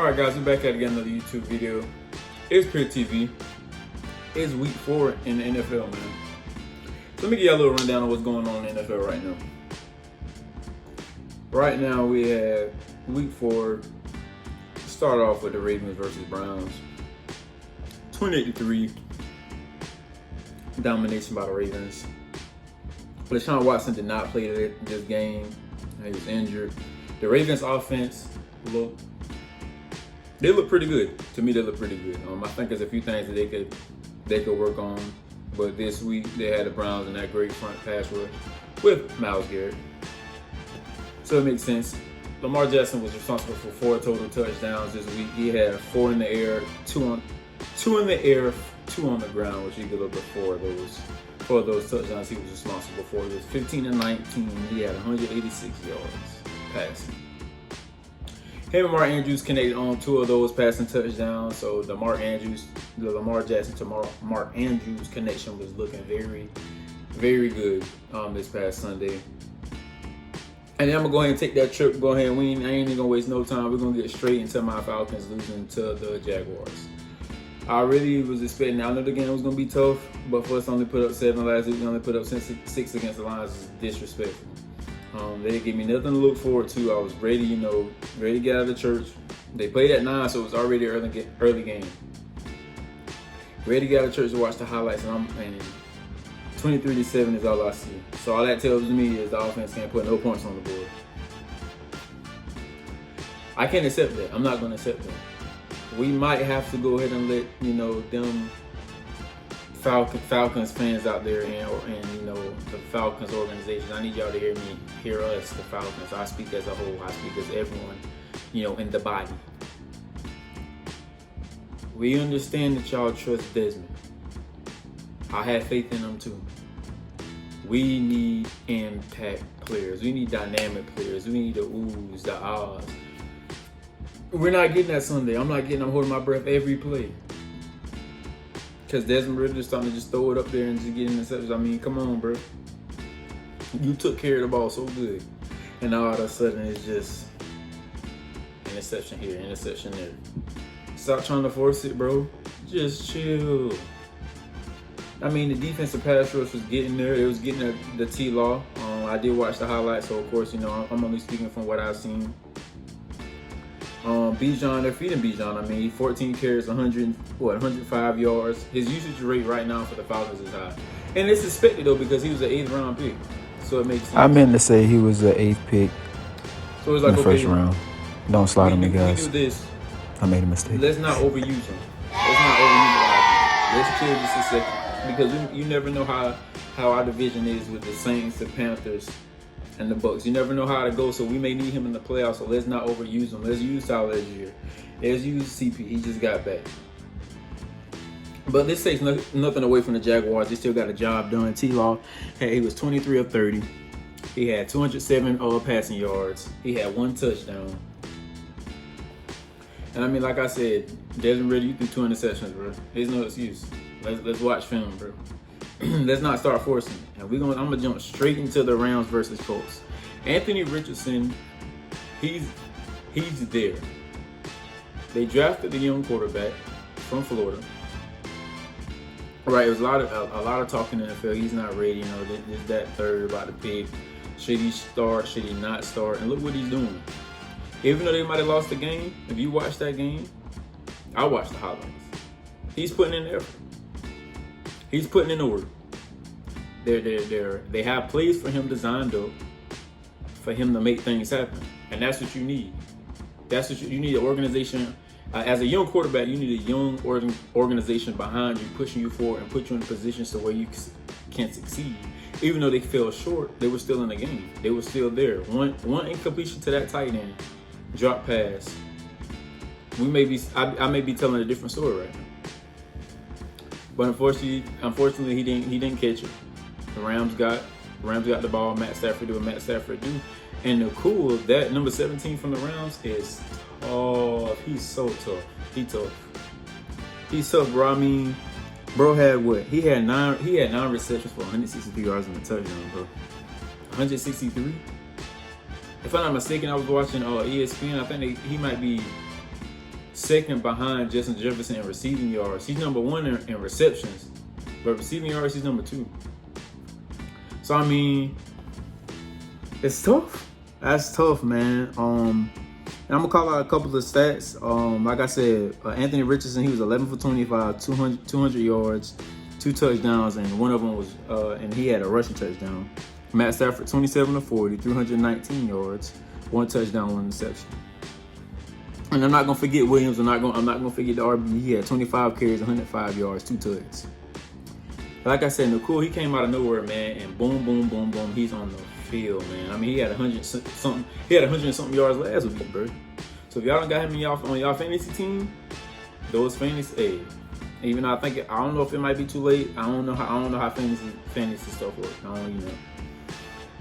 Alright guys, we're back at again another YouTube video. It's Pure TV. It's week 4 in the NFL, man. So let me give you a little rundown of what's going on in the NFL right now. Right now we have week 4. Start off with the Ravens versus Browns. 28-3 domination by the Ravens. Deshaun Watson did not play this game. He was injured. The Ravens offense look pretty good. To me, they look pretty good. I think there's a few things that they could work on. But this week they had the Browns in that great front pass rush with Myles Garrett. So it makes sense. Lamar Jackson was responsible for 4 total touchdowns this week. He had 4 in the air, 2 in the air, 2 on the ground, which he delivered 4 of those touchdowns he was responsible for. It was 15 and 19. He had 186 yards passing. Him and Mark Andrews connected on 2 of those passing touchdowns. So the Lamar Jackson to Mark Andrews connection was looking very, very good this past Sunday. And then I'm gonna go ahead and take that trip. Go ahead. I ain't even gonna waste no time. We're gonna get straight into my Falcons losing to the Jaguars. I really was expecting. I know the game was gonna be tough, but for us to only put up 7 last week, we only put up 6 against the Lions is disrespectful. They didn't give me nothing to look forward to. I was ready, ready to get out of the church. They played at 9, so it was already early game. Ready to get out of church to watch the highlights, and 23-7 is all I see. So all that tells me is the offense can't put no points on the board. I can't accept that. I'm not going to accept that. We might have to go ahead and let them Falcons fans out there and the Falcons organization. I need y'all to hear us, the Falcons. I speak as a whole. I speak as everyone, in the body. We understand that y'all trust Desmond. I have faith in them too. We need impact players. We need dynamic players. We need the oohs, the ahs. We're not getting that Sunday. I'm holding my breath every play. Because Desmond Ridder's starting to just throw it up there and just get interceptions. I mean, come on, bro. You took care of the ball so good. And now all of a sudden it's just interception here, interception there. Stop trying to force it, bro. Just chill. I mean, the defensive pass rush was getting there. It was getting the T-Law. I did watch the highlights, so of course, I'm only speaking from what I've seen. Bijan, they're feeding Bijan. I mean, 14 carries, 105 yards. His usage rate right now for the Falcons is high. And it's expected, though, because he was an 8th round pick. So it makes sense. I meant to say he was the 8th pick so it's like, in the first round. Don't slide on me, guys. We do this. I made a mistake. Let's not overuse him. Let's chill just a second. Because you never know how our division is with the Saints, the Panthers, and the Bucks. You never know how to go, so we may need him in the playoffs, so let's not overuse him. Let's use Tyler Algier. Let's use CP. He just got back. But this takes nothing away from the Jaguars. They still got a job done. T-Law, he was 23 of 30. He had 207 passing yards. He had 1 touchdown. And I mean, like I said, Desmond Ridder, you threw 2 interceptions, bro. There's no excuse. Let's watch film, bro. Let's not start forcing it. And I'm gonna jump straight into the Rams versus Colts. Anthony Richardson, he's there. They drafted the young quarterback from Florida. Right, it was a lot of talk in the NFL. He's not ready. There's that third about the pick. Should he start? Should he not start? And look what he's doing. Even though they might have lost the game, if you watch that game, I watched the highlights. He's putting in the effort. He's putting in the work. They have plays for him designed up for him to make things happen, and that's what you need. That's what you need. An organization. As a young quarterback, you need a young organization behind you, pushing you forward and put you in positions to where you can succeed. Even though they fell short, they were still in the game. They were still there. One incompletion to that tight end, drop pass. I may be telling a different story right now. But unfortunately, he didn't catch it. The Rams got the ball. Matt Stafford do what Matt Stafford do. And the cool, that number 17 from the Rams is tough. He's so tough. He's tough, bro. I mean, bro had what? He had 9 receptions for 163 yards and a touchdown, bro. 163. If I'm not mistaken, I was watching ESPN. I think he might be second behind Justin Jefferson in receiving yards. He's number 1 in receptions, but receiving yards, he's number 2. So, I mean, it's tough. That's tough, man. And I'm going to call out a couple of stats. Like I said, Anthony Richardson, he was 11 for 25, 200 yards, 2 touchdowns, and one of them was, and he had a rushing touchdown. Matt Stafford, 27 to 40, 319 yards, 1 touchdown, 1 interception. And I'm not gonna forget Williams. I'm not gonna forget the RB. He had 25 carries, 105 yards, 2 touchdowns. Like I said, Nakul, he came out of nowhere, man, and boom, boom, boom, boom, he's on the field, man. I mean, he had 100 something. He had 100 something yards last week, bro. So if y'all don't got him on y'all fantasy team, those fantasy, hey, even though I don't know if it might be too late. I don't know how fantasy stuff works. I don't even know.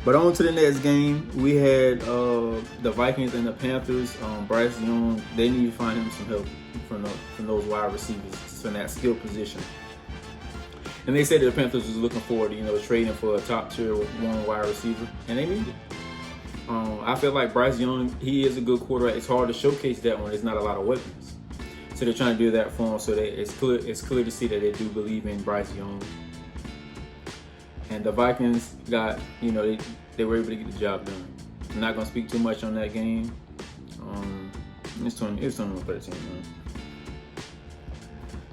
But on to the next game, we had the Vikings and the Panthers. Bryce Young, they need to find him some help from those wide receivers from that skill position. And they said that the Panthers was looking forward to, trading for a top tier 1 wide receiver, and they need it. I feel like Bryce Young, he is a good quarterback. It's hard to showcase that when there's not a lot of weapons. So they're trying to do that for him. So it's clear to see that they do believe in Bryce Young. And the Vikings got, they were able to get the job done. I'm not gonna speak too much on that game. It's 21-13, man.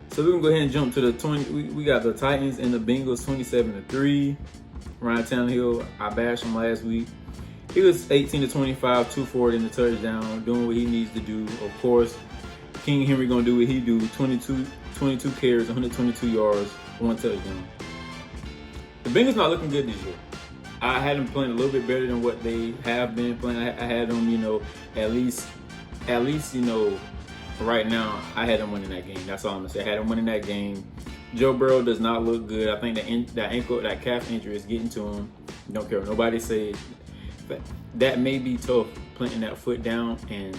So we're gonna go ahead and jump to the 20. We got the Titans and the Bengals 27-3. Ryan Tannehill, I bashed him last week. He was 18 to 25, 240 in the touchdown, doing what he needs to do. Of course, King Henry gonna do what he do. 22 carries, 122 yards, 1 touchdown. The Bengals not looking good this year. I had them playing a little bit better than what they have been playing. I had them, at least, right now, I had them winning that game. That's all I'm gonna say. I had them winning that game. Joe Burrow does not look good. I think that calf injury is getting to him. Don't care what nobody say. That may be tough, planting that foot down and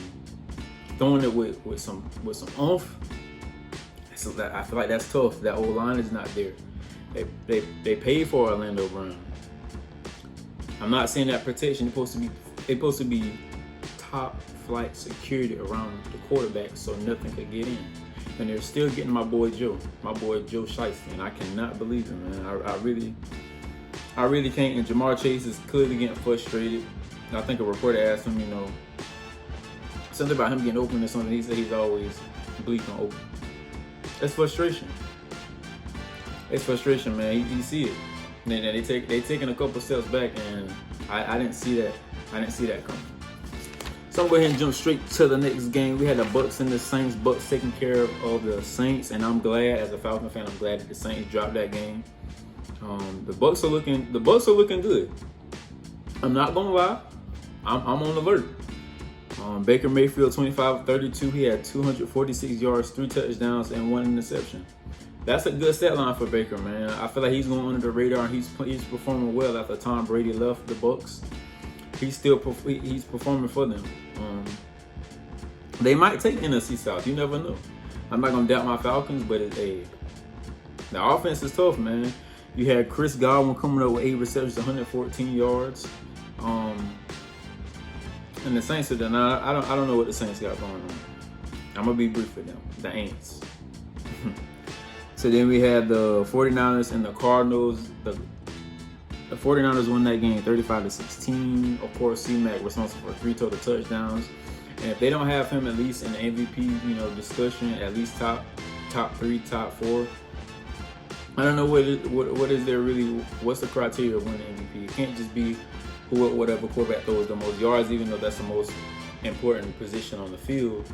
throwing it with some oomph. So I feel like that's tough. That old line is not there. They paid for Orlando Brown. I'm not saying that protection is supposed to be top flight security around the quarterback so nothing could get in. And they're still getting my boy Joe Shiesty, and I cannot believe him, man. I really can't. And Jamar Chase is clearly getting frustrated. I think a reporter asked him, something about him getting open or something. He said he's always bleak and open. That's frustration. It's frustration, man. You see it. And then they taking a couple steps back, and I didn't see that. I didn't see that coming. So I'm going to go ahead and jump straight to the next game. We had the Bucks and the Saints. Bucks taking care of the Saints, and I'm glad, as a Falcon fan, I'm glad that the Saints dropped that game. The Bucks are looking good. I'm not gonna lie. I'm on alert. Baker Mayfield, 25-32. He had 246 yards, 3 touchdowns, and 1 interception. That's a good stat line for Baker, man. I feel like he's going under the radar, and he's performing well after Tom Brady left the Bucks. He's performing for them. They might take NFC South. You never know. I'm not gonna doubt my Falcons, but the offense is tough, man. You had Chris Godwin coming up with 8 receptions, 114 yards. And the Saints are done. I don't know what the Saints got going on. I'm gonna be brief with them. The Aints. So then we had the 49ers and the Cardinals. The 49ers won that game 35-16. Of course, C-Mac responsible for 3 total touchdowns. And if they don't have him at least in the MVP, discussion, at least top 3, top 4. I don't know what is there really. What's the criteria of winning MVP? It can't just be whatever quarterback throws the most yards, even though that's the most important position on the field.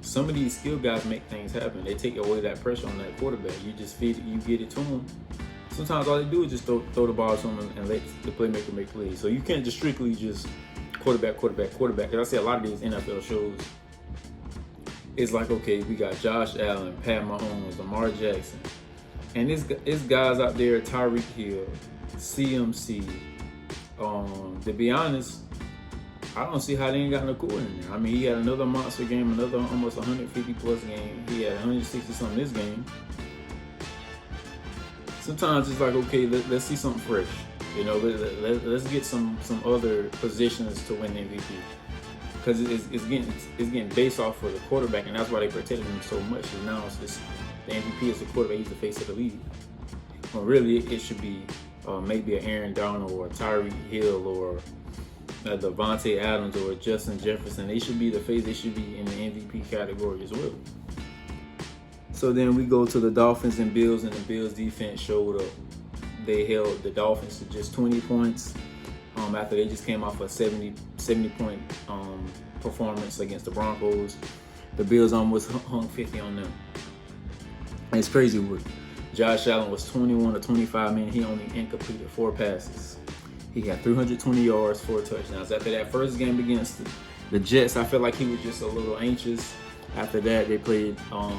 Some of these skill guys make things happen. They take away that pressure on that quarterback. You just feed it, you get it to them. Sometimes all they do is just throw the ball to them and let the playmaker make plays. So you can't just strictly just quarterback. Because I see a lot of these NFL shows. It's like, okay, we got Josh Allen, Pat Mahomes, Lamar Jackson. And it's guys out there, Tyreek Hill, CMC. To be honest, I don't see how they ain't got no core in there. I mean, he had another monster game, another almost 150 plus game. He had 160 something this game. Sometimes it's like, okay, let's see something fresh. Let's get some other positions to win the MVP. because it's getting based off of the quarterback, and that's why they protected him so much. And now it's just the MVP is the quarterback; he's the face of the league. Well, really, it should be maybe an Aaron Donald or a Tyreek Hill or Devontae Adams or Justin Jefferson. They should be the face. They should be in the MVP category as well. So then we go to the Dolphins and Bills, and the Bills defense showed up. They held the Dolphins to just 20 points after they just came off a 70 point performance against the Broncos. The Bills almost hung 50 on them. And it's crazy work. Josh Allen was 21 to 25, man. He only incompleted 4 passes. He got 320 yards, 4 touchdowns. After that first game against the Jets, I felt like he was just a little anxious. After that, they played, I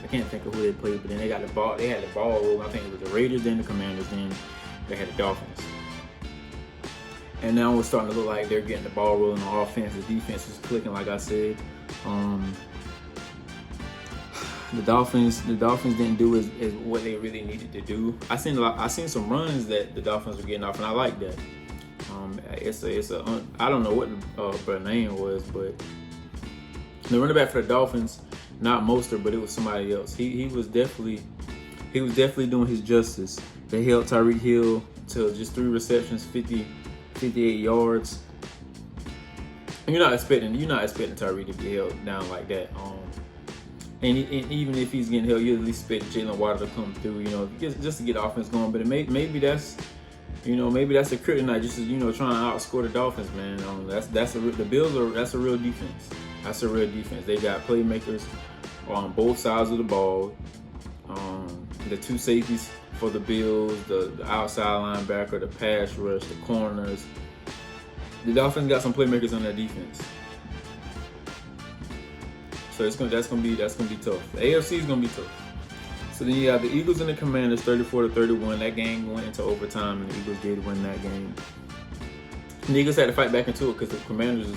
can't think of who they played, but then they got the ball. They had the ball rolling. I think it was the Raiders, then the Commanders, then they had the Dolphins. And now it's starting to look like they're getting the ball rolling on offense. The defense is clicking, like I said. The Dolphins didn't do as what they really needed to do. I seen some runs that the Dolphins were getting off, and I like that. I don't know what the name was, but the running back for the Dolphins, not Mostert, but it was somebody else. He was definitely doing his justice. They held Tyreek Hill to just 3 receptions, 58 yards. And you're not expecting Tyreek to be held down like that. And even if he's getting held, you at least expect Jalen Waddle to come through, just to get the offense going. But maybe that's a kryptonite, just trying to outscore the Dolphins, man. The Bills that's a real defense. That's a real defense. They got playmakers on both sides of the ball. The 2 safeties for the Bills, the outside linebacker, the pass rush, the corners. The Dolphins got some playmakers on their defense. So that's gonna be tough. The AFC is gonna be tough. So then you have the Eagles and the Commanders, 34-31. That game went into overtime, and the Eagles did win that game. And the Eagles had to fight back into it because the Commanders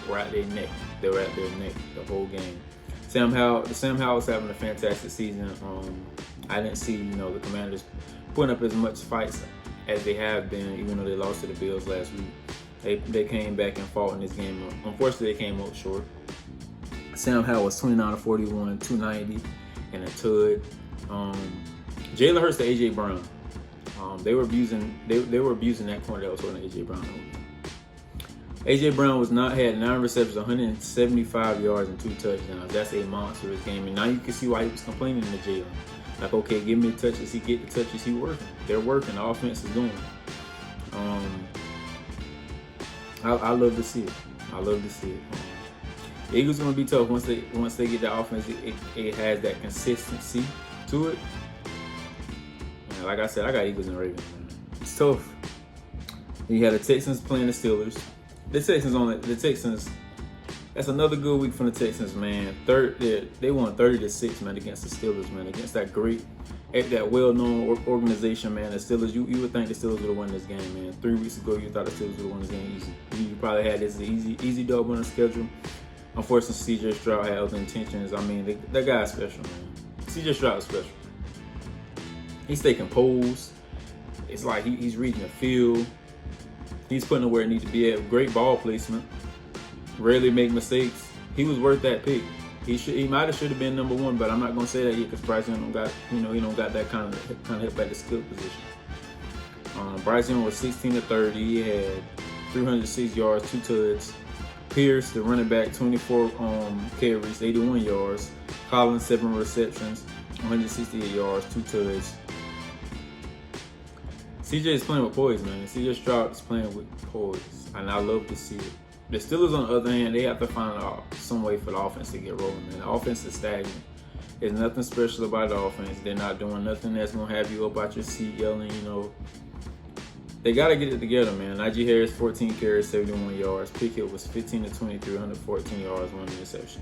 were at their neck. They were at their neck the whole game. Sam Howell was having a fantastic season. I didn't see the Commanders putting up as much fights as they have been, even though they lost to the Bills last week. They came back and fought in this game. Unfortunately, they came up short. Sam Howell was 29-41, 290, and a tud. Jalen Hurts to AJ Brown. They were abusing that corner that was holding AJ Brown over. AJ Brown had 9 receptions, 175 yards, and 2 touchdowns. That's a monstrous game, and now you can see why he was complaining to Jalen. Like, okay, give me the touches. He get the touches. He working. They're working. The offense is going. I love to see it. The Eagles are going to be tough once they get the offense. It has that consistency to it. And like I said, I got Eagles and Ravens, man. It's tough. You had the Texans playing the Steelers. The Texans. That's another good week from the Texans, man. They won 30-6, man, against the Steelers, man. Against that well-known organization, man. The Steelers. You would think the Steelers would have won this game, man. 3 weeks ago, you thought the Steelers would have won this game easy. You probably had this easy dub on the schedule. Unfortunately, C.J. Stroud had other intentions. I mean, that guy's special, man. C.J. Stroud is special. He stay composed. It's like he's reading the field. He's putting it where it needs to be at. Great ball placement. Rarely make mistakes. He was worth that pick. He might have should have been number 1, but I'm not gonna say that yet because Bryce Young don't got that kind of help at the skill position. Bryce Young was 16-30. He had 306 yards, 2 tuds. Pierce, the running back, 24 carries, 81 yards. Collins, 7 receptions, 168 yards, 2 tuds. CJ is playing with poise, man. CJ Stroud is playing with poise, and I love to see it. The Steelers, on the other hand, they have to find some way for the offense to get rolling, man. The offense is stagnant. There's nothing special about the offense. They're not doing nothing that's going to have you up out your seat yelling, They got to get it together, man. Najee Harris, 14 carries, 71 yards. Pickett was 15-23, 114 yards, 1 interception.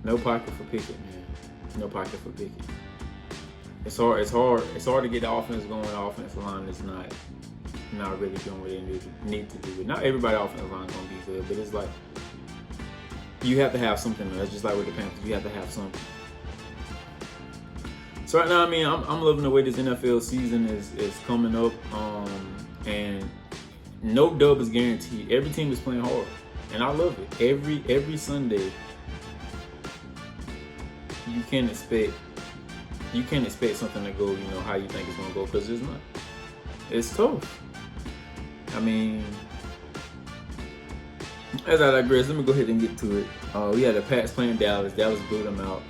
No pocket for Pickett, man. No pocket for Pickett. It's hard to get the offense going. The offensive line is not really doing what they need to do. Not everybody offensive line is going to be good, but it's like you have to have something. That's just like with the Panthers. You have to have something. So right now, I mean, I'm loving the way this NFL season is coming up, and no dub is guaranteed. Every team is playing hard, and I love it. Every Sunday, you can't expect something to go, you know, how you think it's gonna go, because it's not. It's tough. I mean, as I digress, let me go ahead and get to it. We had the Pats playing Dallas. Dallas blew them out,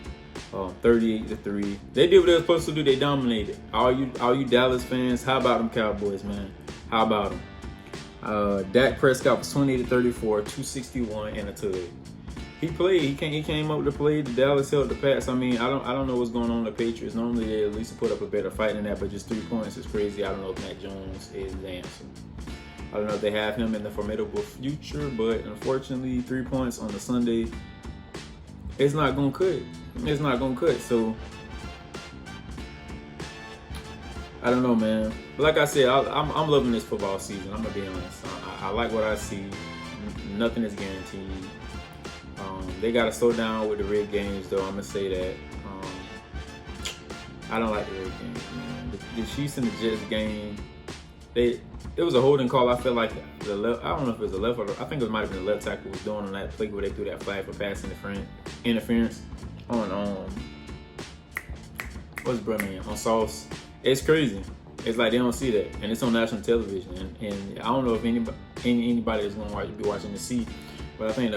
38-3. They did what they were supposed to do. They dominated. All you Dallas fans, how about them Cowboys, man? How about them? Dak Prescott was 28-34, 261, and a TD. He played. He came up to play. The Dallas held the Pats. I mean, I don't know what's going on with the Patriots. Normally they at least put up a better fight than that, but just 3 points is crazy. I don't know if Mac Jones is the answer. I don't know if they have him in the formidable future, but unfortunately, 3 points on the Sunday, it's not gonna cut. It's not gonna cut. So I don't know, man. But like I said, I'm loving this football season. I'm gonna be honest. I like what I see. Nothing is guaranteed. They got to slow down with the rig games, though. I'm going to say that. I don't like the rig games, man. The Chiefs and the Jets game, it was a holding call. I feel like I don't know if it was a left or I think it might have been the left tackle was doing on that play where they threw that flag for pass interference on what's brother name? On Sauce. It's crazy. It's like they don't see that, and it's on national television. And I don't know if anybody is going to be watching to see, but I think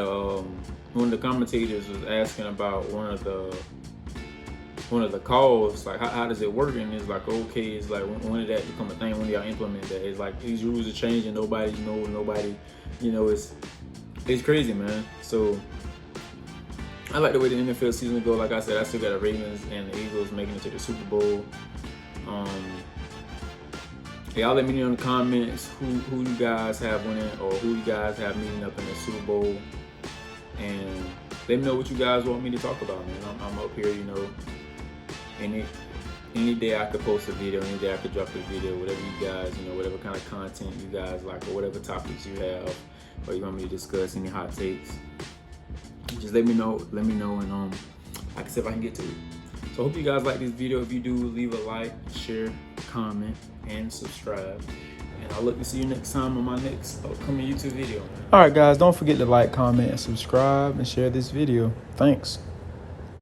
one of the commentators was asking about one of the calls, like how does it work? And it's like, okay, it's like when did that become a thing? When do y'all implement that? It's like these rules are changing. Nobody, you know, it's crazy, man. So I like the way the NFL season go. Like I said, I still got the Ravens and the Eagles making it to the Super Bowl. Y'all let me know in the comments who you guys have winning or who you guys have meeting up in the Super Bowl. And let me know what you guys want me to talk about, man. I'm up here, you know. Any day I could post a video, any day I could drop a video, whatever you guys, you know, whatever kind of content you guys like, or whatever topics you have, or you want me to discuss, any hot takes. Just let me know, and I can see if I can get to it. So I hope you guys like this video. If you do, leave a like, share, comment, and subscribe. And I'll look to see you next time on my next upcoming YouTube video. All right, guys, don't forget to like, comment, and subscribe, and share this video. Thanks.